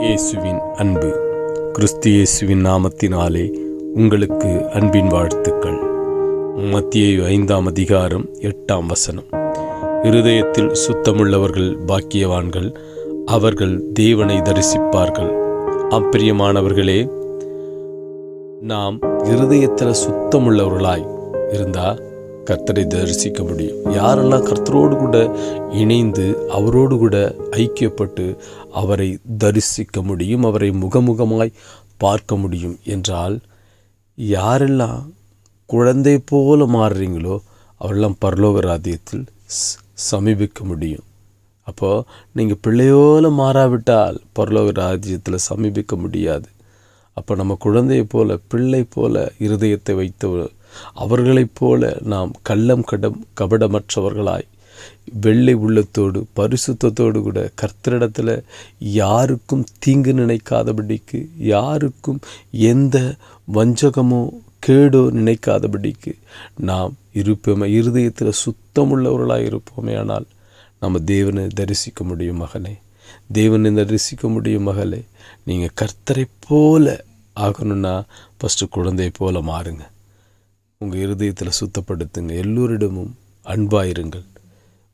இயேசுவின் அன்பு. கிறிஸ்து இயேசுவின் நாமத்தினாலே உங்களுக்கு அன்பின் வாழ்த்துக்கள். மத்தேயு 5:8 இருதயத்தில் சுத்தமுள்ளவர்கள் பாக்கியவான்கள், அவர்கள் தேவனை தரிசிப்பார்கள். அப்பிரியமானவர்களே, நாம் இருதயத்தில் சுத்தமுள்ளவர்களாய் இருந்தால் கர்த்தரை தரிசிக்க முடியும். யாரெல்லாம் கர்த்தரோடு கூட இணைந்து அவரோடு கூட ஐக்கியப்பட்டு அவரை தரிசிக்க முடியும், அவரை முகமுகமாய் பார்க்க முடியும் என்றால், யாரெல்லாம் குழந்தை போல மாறுறீங்களோ அவரெல்லாம் பரலோக ராஜ்யத்தில் சமீபிக்க முடியும். அப்போது நீங்கள் பிள்ளையோல மாறாவிட்டால் பரலோக ராஜ்யத்தில் சமீபிக்க முடியாது. அப்போ நம்ம குழந்தையை போல, பிள்ளை போல இருதயத்தை வைத்தவர், அவர்களைப் போல நாம் கபடமற்றவர்களாய் வெள்ளை உள்ளத்தோடு பரிசுத்தத்தோடு கூட கர்த்தரிடத்தில் யாருக்கும் தீங்கு நினைக்காதபடிக்கு, யாருக்கும் எந்த வஞ்சகமோ கேடோ நினைக்காதபடிக்கு நாம் இருதயத்தில் சுத்தமுள்ளவர்களாய் இருப்போமே. ஆனால் நம்ம தேவனை தரிசிக்க முடியும் மகனே, தேவனை தரிசிக்க முடியும் மகளே. நீங்கள் கர்த்தரை போல ஆகணும்னா ஃபஸ்ட்டு குழந்தையை போல மாறுங்க. உங்கள் இருதயத்தில் சுத்தப்படுத்துங்க. எல்லோரிடமும் அன்பாயிருங்கள்.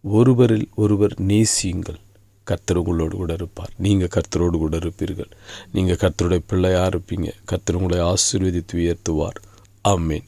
ஒருவரில் ஒருவர் நேசியுங்கள். கர்த்தர் உங்களோடு கூட இருப்பார். நீங்கள் கர்த்தரோடு கூட இருப்பீர்கள். நீங்கள் கர்த்தருடைய பிள்ளையாக இருப்பீங்க. கர்த்தர் உங்களை ஆசீர்வதித்து உயர்த்துவார். ஆமென்.